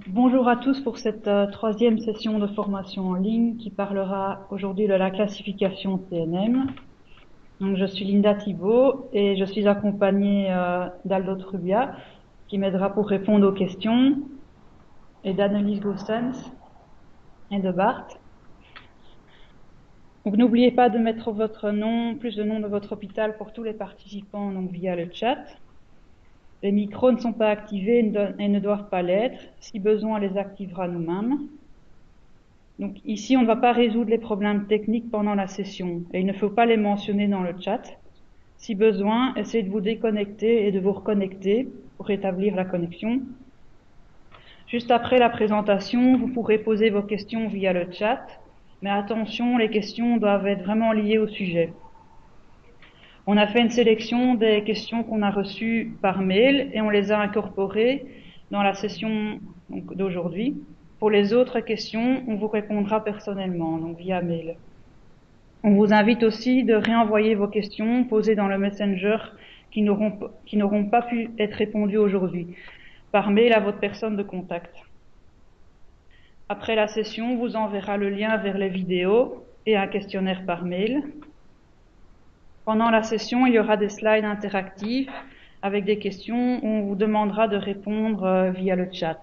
Bonjour à tous pour cette troisième session de formation en ligne qui parlera aujourd'hui de la classification TNM. Je suis Linda Thibault et je suis accompagnée d'Aldo Trubia qui m'aidera pour répondre aux questions et d'Annelise Goossens et de Bart. Donc n'oubliez pas de mettre votre nom, plus de nom de votre hôpital pour tous les participants via le chat. Les micros ne sont pas activés et ne doivent pas l'être. Si besoin, on les activera nous-mêmes. Donc ici, on ne va pas résoudre les problèmes techniques pendant la session et il ne faut pas les mentionner dans le chat. Si besoin, essayez de vous déconnecter et de vous reconnecter pour rétablir la connexion. Juste après la présentation, vous pourrez poser vos questions via le chat, mais attention, les questions doivent être vraiment liées au sujet. On a fait une sélection des questions qu'on a reçues par mail et on les a incorporées dans la session d'aujourd'hui. Pour les autres questions, on vous répondra personnellement, donc via mail. On vous invite aussi de réenvoyer vos questions posées dans le Messenger qui n'auront pas pu être répondues aujourd'hui, par mail à votre personne de contact. Après la session, on vous enverra le lien vers les vidéos et un questionnaire par mail. Pendant la session, il y aura des slides interactifs avec des questions où on vous demandera de répondre via le chat.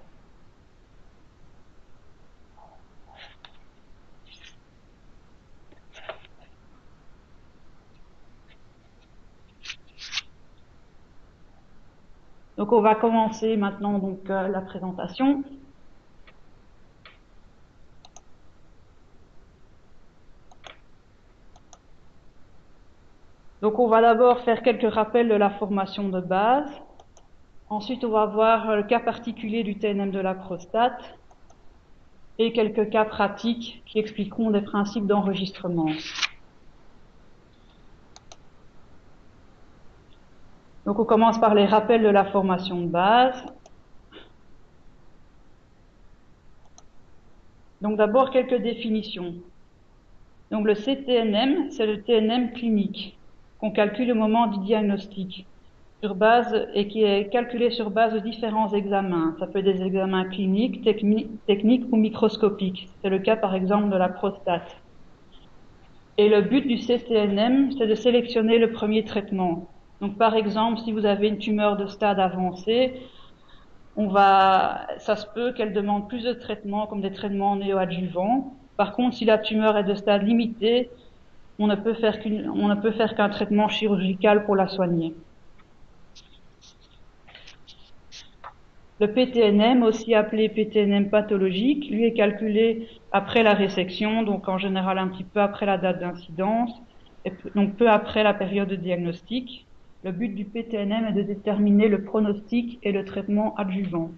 Donc on va commencer maintenant la présentation. Donc on va d'abord faire quelques rappels de la formation de base. Ensuite, on va voir le cas particulier du TNM de la prostate et quelques cas pratiques qui expliqueront des principes d'enregistrement. Donc on commence par les rappels de la formation de base. Donc d'abord quelques définitions. Donc le CTNM, c'est le TNM clinique qu'on calcule au moment du diagnostic et qui est calculé sur base de différents examens. Ça peut être des examens cliniques, techniques ou microscopiques. C'est le cas par exemple de la prostate. Et le but du CTNM, c'est de sélectionner le premier traitement. Donc par exemple, si vous avez une tumeur de stade avancé, ça se peut qu'elle demande plus de traitements comme des traitements néoadjuvants. Par contre, si la tumeur est de stade limité, on ne peut faire qu'un traitement chirurgical pour la soigner. Le PTNM, aussi appelé PTNM pathologique, lui est calculé après la résection, donc en général un petit peu après la date d'incidence, et donc peu après la période de diagnostic. Le but du PTNM est de déterminer le pronostic et le traitement adjuvant.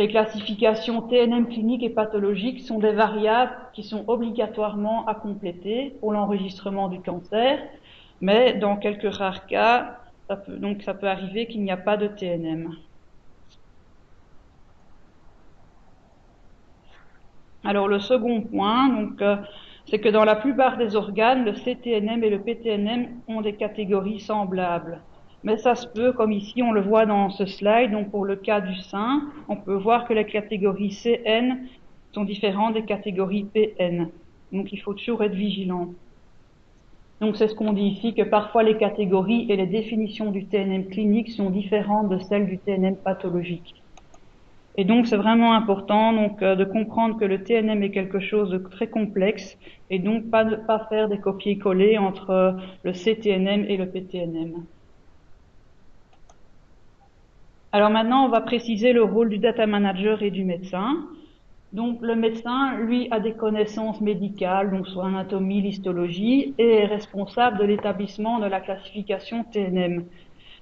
Les classifications TNM clinique et pathologique sont des variables qui sont obligatoirement à compléter pour l'enregistrement du cancer, mais dans quelques rares cas, ça peut arriver qu'il n'y a pas de TNM. Alors le second point, c'est que dans la plupart des organes, le CTNM et le PTNM ont des catégories semblables. Mais ça se peut, comme ici on le voit dans ce slide, donc pour le cas du sein, on peut voir que les catégories CN sont différentes des catégories PN. Donc il faut toujours être vigilant. Donc c'est ce qu'on dit ici, que parfois les catégories et les définitions du TNM clinique sont différentes de celles du TNM pathologique. Et donc c'est vraiment important de comprendre que le TNM est quelque chose de très complexe et donc ne pas faire des copier-coller entre le CTNM et le PTNM. Alors maintenant, on va préciser le rôle du data manager et du médecin. Donc le médecin, lui, a des connaissances médicales, donc sur anatomie, l'histologie, et est responsable de l'établissement de la classification TNM.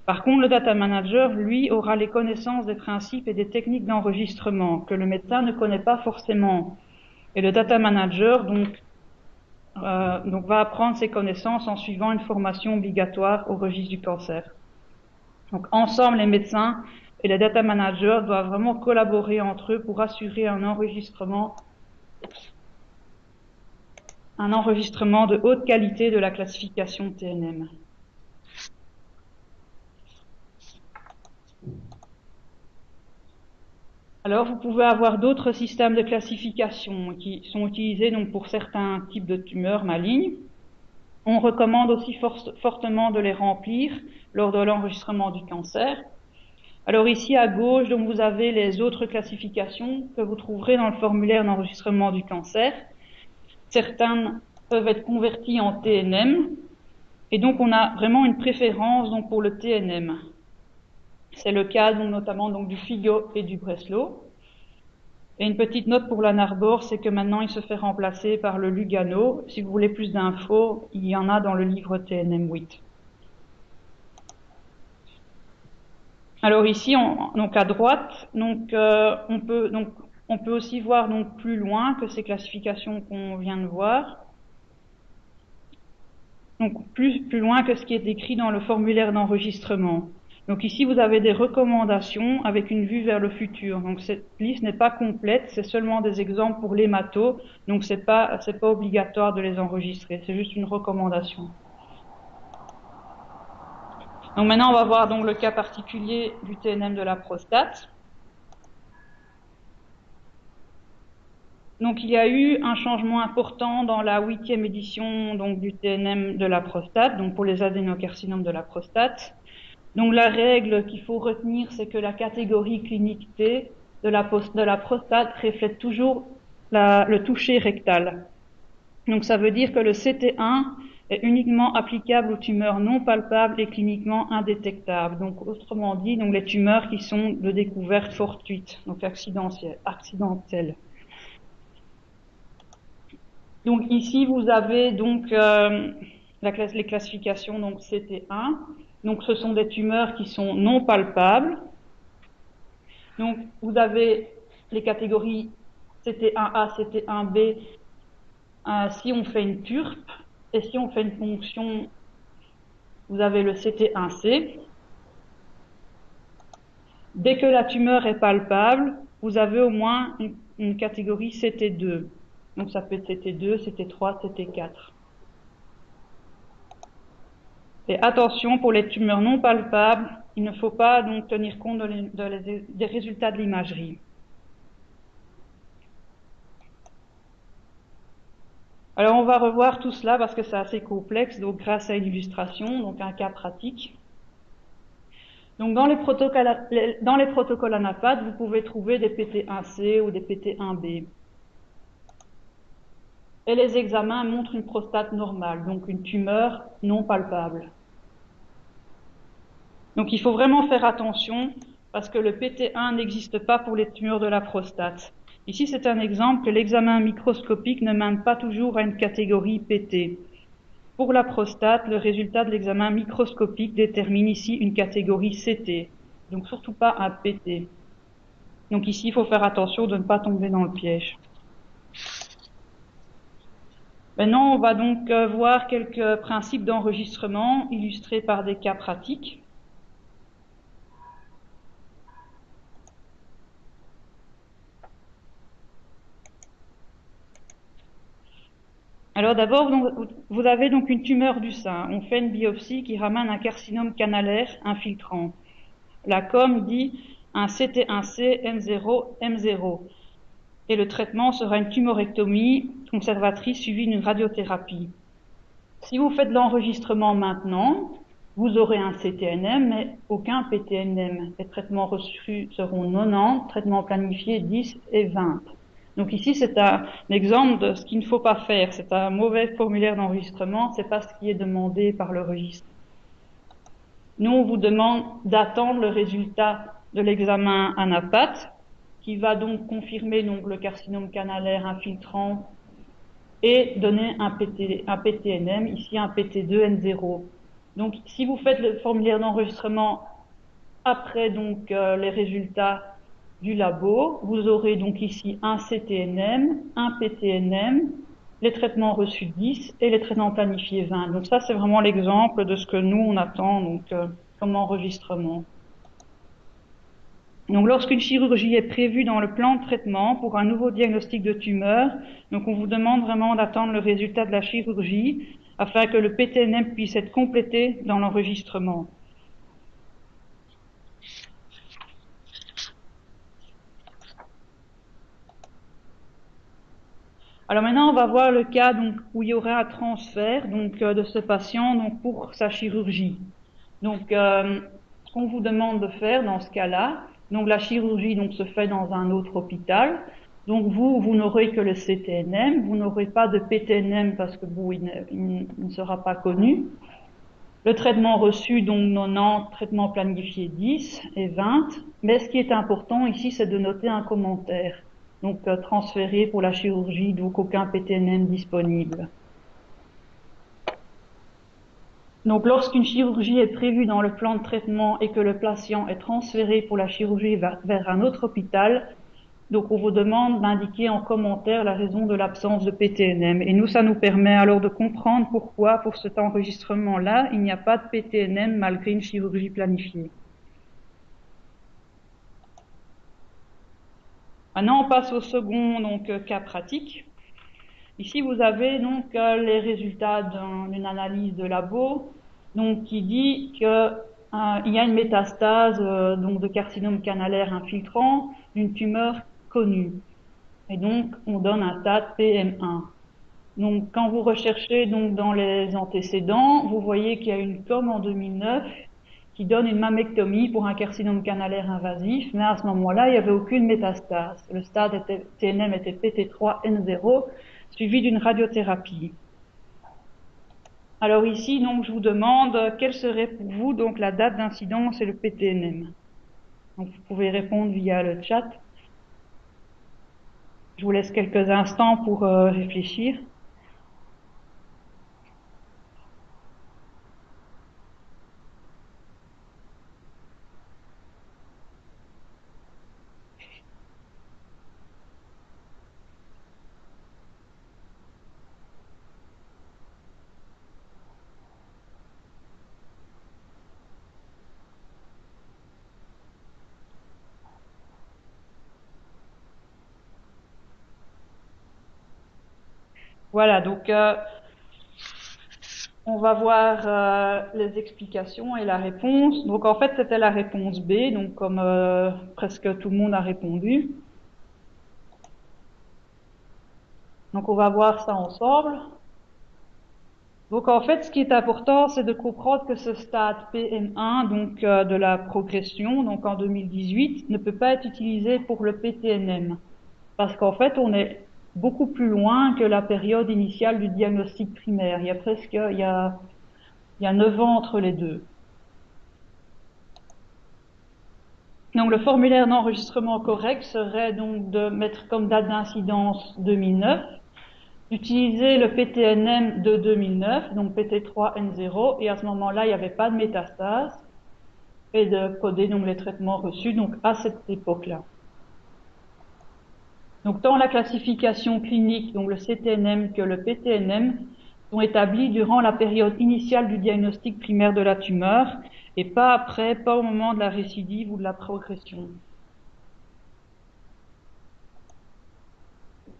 Par contre, le data manager, lui, aura les connaissances des principes et des techniques d'enregistrement que le médecin ne connaît pas forcément. Et le data manager, va apprendre ces connaissances en suivant une formation obligatoire au registre du cancer. Donc ensemble, les médecins et les data managers doivent vraiment collaborer entre eux pour assurer un enregistrement de haute qualité de la classification TNM. Alors, vous pouvez avoir d'autres systèmes de classification qui sont utilisés donc pour certains types de tumeurs malignes. On recommande aussi fortement de les remplir lors de l'enregistrement du cancer. Alors ici à gauche, donc vous avez les autres classifications que vous trouverez dans le formulaire d'enregistrement du cancer. Certaines peuvent être converties en TNM, et donc on a vraiment une préférence donc pour le TNM. C'est le cas donc, notamment donc, du FIGO et du Breslow. Et une petite note pour l'Anarbor, c'est que maintenant il se fait remplacer par le Lugano. Si vous voulez plus d'infos, il y en a dans le livre TNM 8. Alors ici, donc à droite, donc on peut aussi voir donc plus loin que ces classifications qu'on vient de voir. Donc plus loin que ce qui est écrit dans le formulaire d'enregistrement. Donc ici, vous avez des recommandations avec une vue vers le futur. Donc cette liste n'est pas complète, c'est seulement des exemples pour l'hémato. Donc c'est pas obligatoire de les enregistrer, c'est juste une recommandation. Donc maintenant, on va voir donc le cas particulier du TNM de la prostate. Donc il y a eu un changement important dans la 8e édition donc du TNM de la prostate, donc pour les adénocarcinomes de la prostate. Donc la règle qu'il faut retenir, c'est que la catégorie clinique T de la prostate reflète toujours le toucher rectal. Donc ça veut dire que le CT1 est uniquement applicable aux tumeurs non palpables et cliniquement indétectables. Donc autrement dit, donc les tumeurs qui sont de découverte fortuite, donc accidentelle. Donc ici vous avez donc les classifications donc CT1. Donc ce sont des tumeurs qui sont non palpables. Donc vous avez les catégories CT1A, CT1B si on fait une TURP, et si on fait une ponction, vous avez le CT1C. Dès que la tumeur est palpable, vous avez au moins une catégorie CT2. Donc ça peut être CT2, CT3, CT4. Et attention, pour les tumeurs non palpables, il ne faut pas donc tenir compte des résultats de l'imagerie. Alors on va revoir tout cela parce que c'est assez complexe, donc grâce à une illustration, donc un cas pratique. Donc dans les protocoles ANAPAD, vous pouvez trouver des PT1C ou des PT1B. Et les examens montrent une prostate normale, donc une tumeur non palpable. Donc il faut vraiment faire attention parce que le PT1 n'existe pas pour les tumeurs de la prostate. Ici, c'est un exemple que l'examen microscopique ne mène pas toujours à une catégorie PT. Pour la prostate, le résultat de l'examen microscopique détermine ici une catégorie CT, donc surtout pas un PT. Donc ici, il faut faire attention de ne pas tomber dans le piège. Maintenant, on va donc voir quelques principes d'enregistrement illustrés par des cas pratiques. Alors d'abord, vous avez donc une tumeur du sein. On fait une biopsie qui ramène un carcinome canalaire infiltrant. La com dit un CT1C M0 et le traitement sera une tumorectomie conservatrice suivie d'une radiothérapie. Si vous faites l'enregistrement maintenant, vous aurez un CTNM mais aucun PTNM. Les traitements reçus seront 90, traitements planifiés 10 et 20. Donc ici, c'est un exemple de ce qu'il ne faut pas faire. C'est un mauvais formulaire d'enregistrement, c'est pas ce qui est demandé par le registre. Nous, on vous demande d'attendre le résultat de l'examen ANAPAT, qui va donc confirmer donc le carcinome canalaire infiltrant et donner un PTNM, ici un PT2N0. Donc, si vous faites le formulaire d'enregistrement après donc les résultats du labo, vous aurez donc ici un CTNM, un PTNM, les traitements reçus 10 et les traitements planifiés 20. Donc ça, c'est vraiment l'exemple de ce que nous, on attend donc comme enregistrement. Donc lorsqu'une chirurgie est prévue dans le plan de traitement pour un nouveau diagnostic de tumeur, donc on vous demande vraiment d'attendre le résultat de la chirurgie afin que le PTNM puisse être complété dans l'enregistrement. Alors maintenant, on va voir le cas donc où il y aurait un transfert donc de ce patient donc pour sa chirurgie. Donc, ce qu'on vous demande de faire dans ce cas-là, donc la chirurgie donc se fait dans un autre hôpital. Donc vous n'aurez que le CTNM, vous n'aurez pas de PTNM parce que bon, il ne sera pas connu. Le traitement reçu, donc 90, traitement planifié 10 et 20. Mais ce qui est important ici, c'est de noter un commentaire. Donc transféré pour la chirurgie, donc aucun PTNM disponible. Donc lorsqu'une chirurgie est prévue dans le plan de traitement et que le patient est transféré pour la chirurgie vers un autre hôpital, donc on vous demande d'indiquer en commentaire la raison de l'absence de PTNM. Et nous, ça nous permet alors de comprendre pourquoi, pour cet enregistrement-là, il n'y a pas de PTNM malgré une chirurgie planifiée. Maintenant, on passe au second cas pratique. Ici, vous avez donc les résultats d'une analyse de labo, donc qui dit que il y a une métastase donc de carcinome canalaire infiltrant d'une tumeur connue. Et donc, on donne un stade PM1. Donc, quand vous recherchez donc dans les antécédents, vous voyez qu'il y a une com en 2009 qui donne une mammectomie pour un carcinome canalaire invasif, mais à ce moment-là, il n'y avait aucune métastase. Le stade TNM était PT3N0, suivi d'une radiothérapie. Alors ici, donc, je vous demande quelle serait pour vous donc la date d'incidence et le PTNM. Donc, vous pouvez répondre via le chat. Je vous laisse quelques instants pour réfléchir. Voilà, donc on va voir les explications et la réponse. Donc en fait, c'était la réponse B, donc comme presque tout le monde a répondu. Donc on va voir ça ensemble. Donc en fait, ce qui est important, c'est de comprendre que ce stade PM1, donc de la progression, donc en 2018, ne peut pas être utilisé pour le PTNM, parce qu'en fait, on est beaucoup plus loin que la période initiale du diagnostic primaire. Il y a 9 ans entre les deux. Donc le formulaire d'enregistrement correct serait donc de mettre comme date d'incidence 2009, d'utiliser le PTNM de 2009, donc PT3N0, et à ce moment-là, il n'y avait pas de métastase, et de coder donc les traitements reçus donc à cette époque-là. Donc tant la classification clinique, donc le CTNM que le PTNM, sont établis durant la période initiale du diagnostic primaire de la tumeur et pas après, pas au moment de la récidive ou de la progression.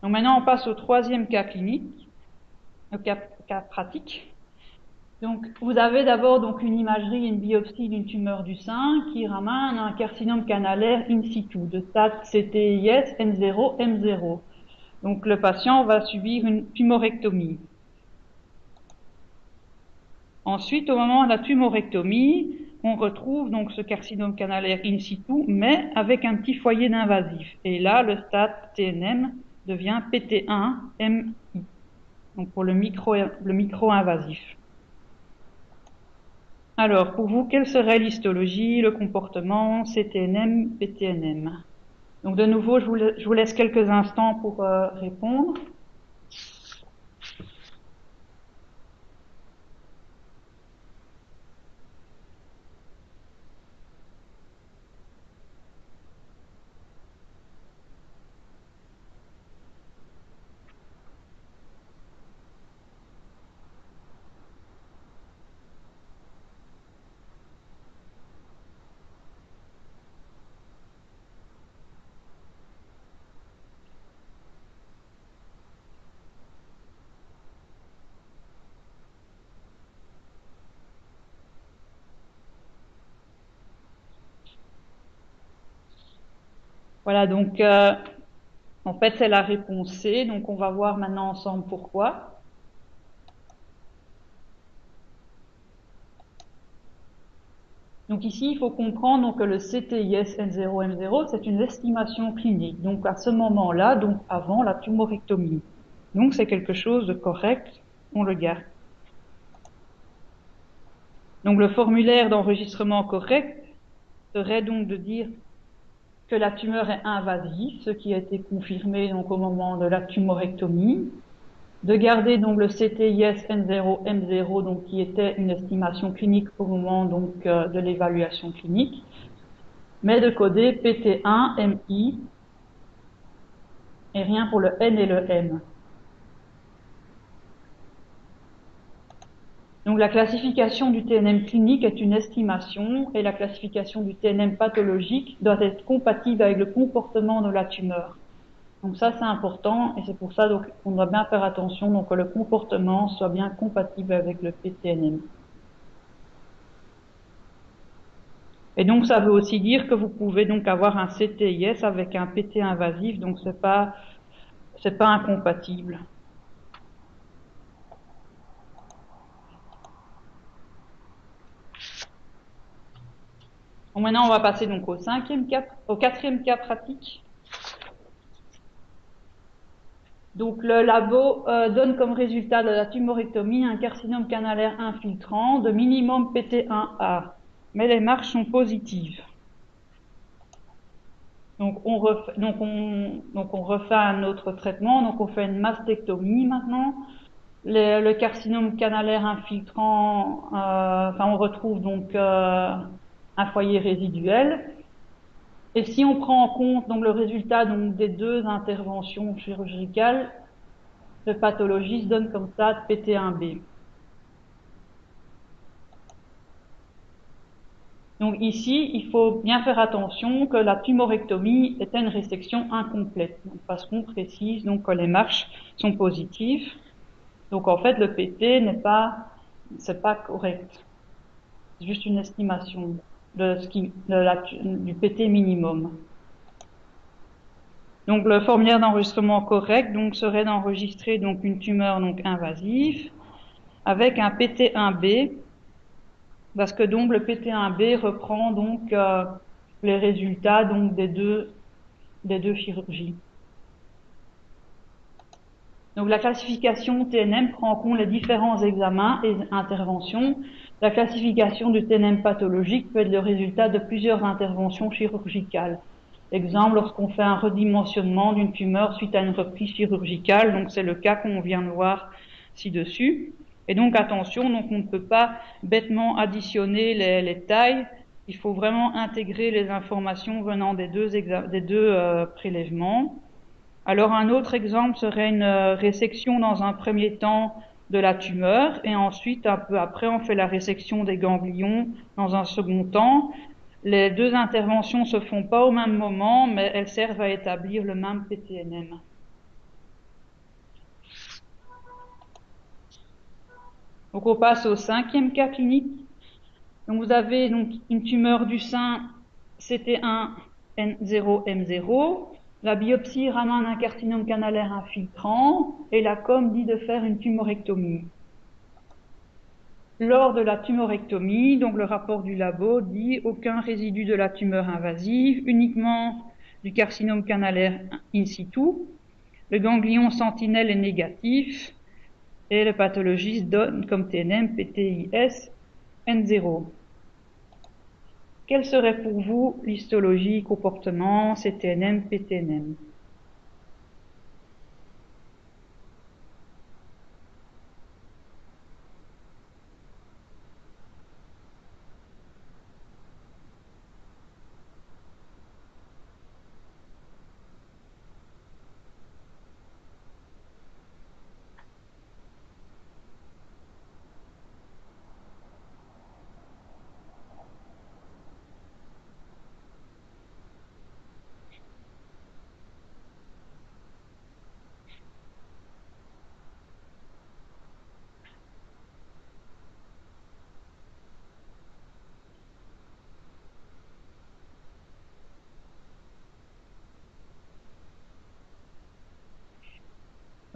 Donc maintenant, on passe au troisième cas clinique, le cas pratique. Donc, vous avez d'abord donc une imagerie, une biopsie d'une tumeur du sein qui ramène un carcinome canalaire in situ de stade CTIS N0 M0. Donc, le patient va subir une tumorectomie. Ensuite, au moment de la tumorectomie, on retrouve donc ce carcinome canalaire in situ, mais avec un petit foyer d'invasif. Et là, le stade TNM devient PT1-MI, donc pour le micro-invasif. Alors, pour vous, quelle serait l'histologie, le comportement, CTNM, PTNM? Donc, de nouveau, je vous laisse quelques instants pour répondre. Voilà, donc En fait, c'est la réponse C, donc on va voir maintenant ensemble pourquoi. Donc ici, il faut comprendre donc, que le CTIS N0M0, c'est une estimation clinique. Donc à ce moment-là, donc avant la tumorectomie. Donc c'est quelque chose de correct, on le garde. Donc le formulaire d'enregistrement correct serait donc de dire que la tumeur est invasive, ce qui a été confirmé donc au moment de la tumorectomie. De garder donc le CTIS N0M0, donc qui était une estimation clinique au moment donc de l'évaluation clinique, mais de coder PT1MI et rien pour le N et le M. Donc la classification du TNM clinique est une estimation et la classification du TNM pathologique doit être compatible avec le comportement de la tumeur. Donc ça c'est important et c'est pour ça donc on doit bien faire attention donc que le comportement soit bien compatible avec le PTNM. Et donc ça veut aussi dire que vous pouvez donc avoir un CTIS avec un PT invasif, donc c'est pas incompatible. Bon, maintenant on va passer donc au quatrième cas pratique. Donc le labo donne comme résultat de la tumorectomie un carcinome canalaire infiltrant de minimum PT1A, mais les marches sont positives. Donc on refait un autre traitement, donc on fait une mastectomie maintenant. Le carcinome canalaire infiltrant, on retrouve donc un foyer résiduel. Et si on prend en compte donc le résultat donc des deux interventions chirurgicales, le pathologiste donne comme stade PT1B. Donc ici, il faut bien faire attention que la tumorectomie était une résection incomplète, donc parce qu'on précise donc que les marches sont positives. Donc en fait, le PT c'est pas correct. C'est juste une estimation du PT minimum. Donc le formulaire d'enregistrement correct donc serait d'enregistrer donc une tumeur donc invasive avec un PT1B, parce que donc le PT1B reprend donc les résultats donc des deux chirurgies. Donc la classification TNM prend en compte les différents examens et interventions. La classification du TNM pathologique peut être le résultat de plusieurs interventions chirurgicales. Exemple, lorsqu'on fait un redimensionnement d'une tumeur suite à une reprise chirurgicale, donc c'est le cas qu'on vient de voir ci-dessus. Et donc attention, donc on ne peut pas bêtement additionner les tailles. Il faut vraiment intégrer les informations venant des deux prélèvements. Alors un autre exemple serait une résection dans un premier temps de la tumeur et ensuite un peu après on fait la résection des ganglions dans un second temps. Les deux interventions se font pas au même moment mais elles servent à établir le même PTNM. Donc on passe au cinquième cas clinique. Donc vous avez donc une tumeur du sein CT1N0M0. La biopsie ramène un carcinome canalaire infiltrant et la com dit de faire une tumorectomie. Lors de la tumorectomie, donc le rapport du labo dit aucun résidu de la tumeur invasive, uniquement du carcinome canalaire in situ. Le ganglion sentinelle est négatif et le pathologiste donne comme TNM PTIS N0. Quelle serait pour vous l'histologie, comportement, CTNM, PTNM?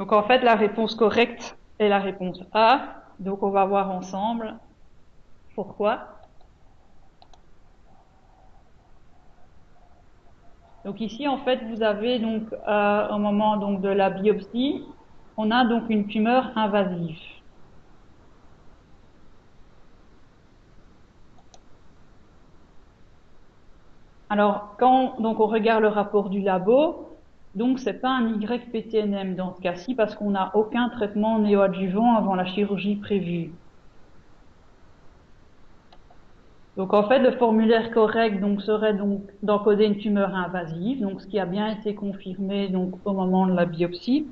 Donc en fait, la réponse correcte est la réponse A. Donc on va voir ensemble pourquoi. Donc ici, en fait, vous avez donc au moment donc de la biopsie, on a donc une tumeur invasive. Alors quand donc on regarde le rapport du labo, donc c'est pas un YPTNM dans ce cas-ci parce qu'on n'a aucun traitement néoadjuvant avant la chirurgie prévue. Donc en fait, le formulaire correct donc serait donc d'encoder une tumeur invasive, donc ce qui a bien été confirmé donc au moment de la biopsie,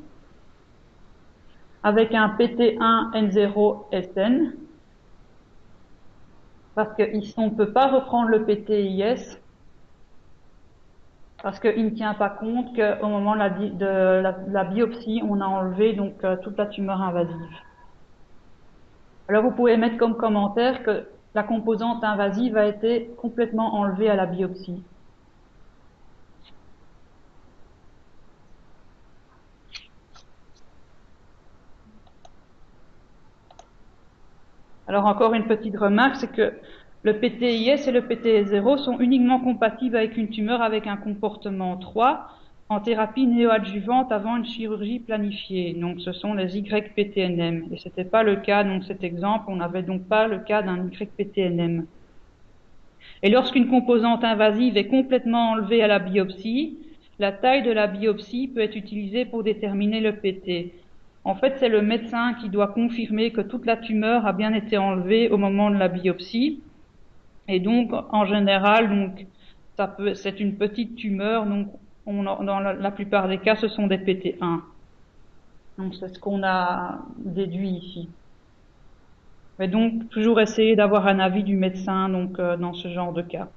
avec un PT1N0SN, parce qu'on ne peut pas reprendre le PTIS parce qu'il ne tient pas compte qu'au moment de la biopsie, on a enlevé donc toute la tumeur invasive. Alors vous pouvez mettre comme commentaire que la composante invasive a été complètement enlevée à la biopsie. Alors encore une petite remarque, c'est que le PTIS et le PTS0 sont uniquement compatibles avec une tumeur avec un comportement 3 en thérapie néoadjuvante avant une chirurgie planifiée. Donc ce sont les YPTNM. Et c'était pas le cas, donc cet exemple, on n'avait donc pas le cas d'un YPTNM. Et lorsqu'une composante invasive est complètement enlevée à la biopsie, la taille de la biopsie peut être utilisée pour déterminer le PT. En fait, c'est le médecin qui doit confirmer que toute la tumeur a bien été enlevée au moment de la biopsie. Et donc, en général, donc, c'est une petite tumeur, donc, dans la plupart des cas, ce sont des PT1. Donc, c'est ce qu'on a déduit ici. Mais donc, toujours essayer d'avoir un avis du médecin, donc, dans ce genre de cas.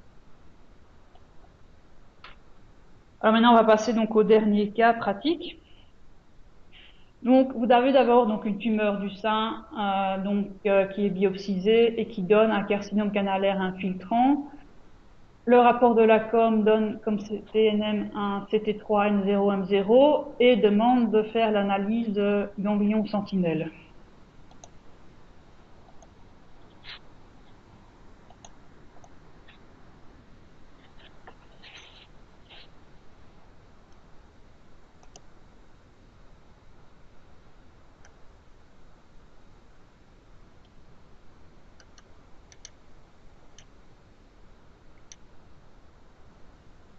Alors maintenant, on va passer donc au dernier cas pratique. Donc, vous avez d'abord donc une tumeur du sein, qui est biopsisée et qui donne un carcinome canalaire infiltrant. Le rapport de la com donne comme CTNM un CT3N0M0 et demande de faire l'analyse de ganglion sentinelle.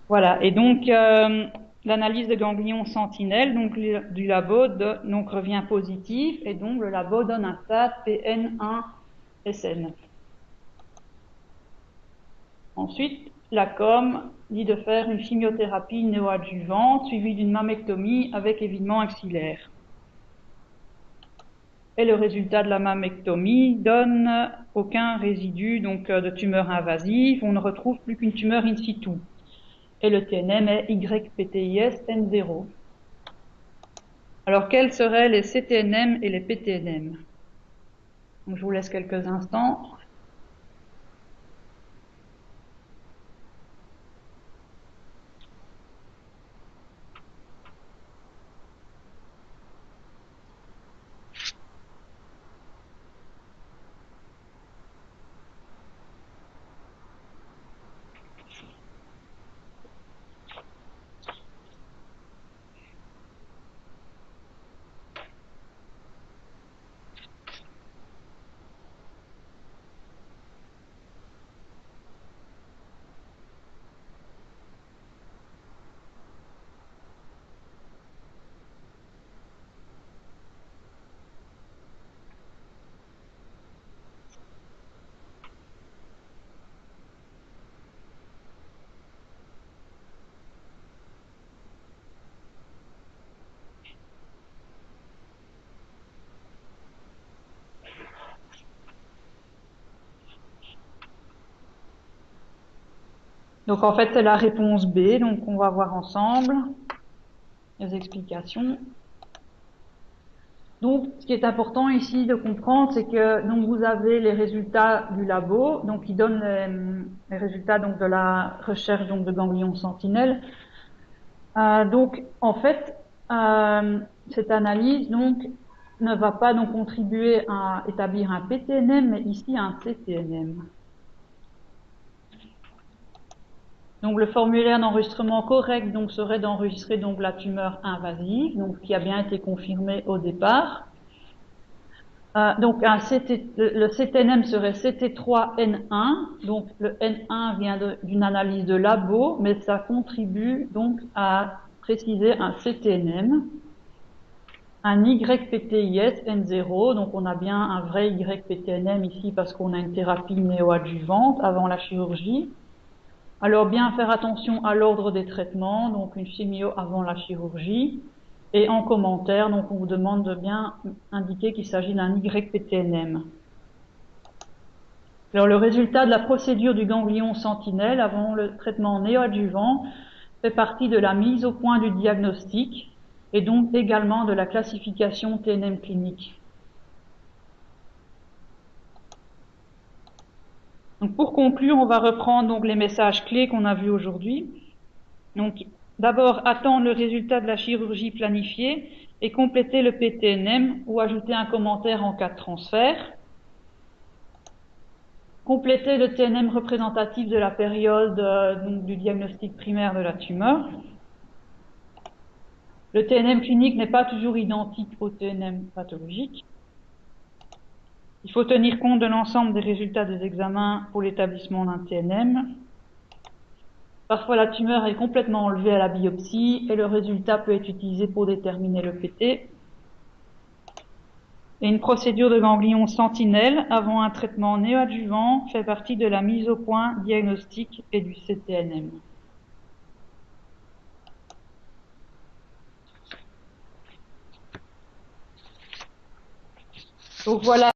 Voilà. Et donc, l'analyse de ganglion sentinelle, donc, du labo, donc, revient positif, et donc, le labo donne un stade PN1SN. Ensuite, la com dit de faire une chimiothérapie néoadjuvante suivie d'une mammectomie avec évidement axillaire. Et le résultat de la mammectomie donne aucun résidu donc de tumeur invasive. On ne retrouve plus qu'une tumeur in situ. Et le TNM est YPTIS N0. Alors, quels seraient les CTNM et les PTNM? Donc, je vous laisse quelques instants. Donc, en fait, c'est la réponse B. Donc, on va voir ensemble les explications. Donc, ce qui est important ici de comprendre, c'est que donc vous avez les résultats du labo, donc qui donnent les résultats donc de la recherche donc de ganglion sentinelle. Donc, en fait, cette analyse donc ne va pas donc contribuer à établir un PTNM, mais ici un CTNM. Donc le formulaire d'enregistrement correct donc serait d'enregistrer donc la tumeur invasive, donc qui a bien été confirmée au départ. Donc le CTNM serait CT3N1, donc le N1 vient d'une analyse de labo, mais ça contribue donc à préciser un CTNM. Un YPTIS N0, donc on a bien un vrai YPTNM ici parce qu'on a une thérapie néoadjuvante avant la chirurgie. Alors bien faire attention à l'ordre des traitements, donc une chimio avant la chirurgie. Et en commentaire, donc on vous demande de bien indiquer qu'il s'agit d'un YPTNM. Alors le résultat de la procédure du ganglion sentinelle avant le traitement néoadjuvant fait partie de la mise au point du diagnostic et donc également de la classification TNM clinique. Donc pour conclure, on va reprendre donc les messages clés qu'on a vus aujourd'hui. Donc d'abord attendre le résultat de la chirurgie planifiée et compléter le PTNM ou ajouter un commentaire en cas de transfert. Compléter le TNM représentatif de la période donc, du diagnostic primaire de la tumeur. Le TNM clinique n'est pas toujours identique au TNM pathologique. Il faut tenir compte de l'ensemble des résultats des examens pour l'établissement d'un TNM. Parfois, la tumeur est complètement enlevée à la biopsie et le résultat peut être utilisé pour déterminer le PT. Et une procédure de ganglion sentinelle avant un traitement néoadjuvant fait partie de la mise au point diagnostique et du CTNM. Donc voilà.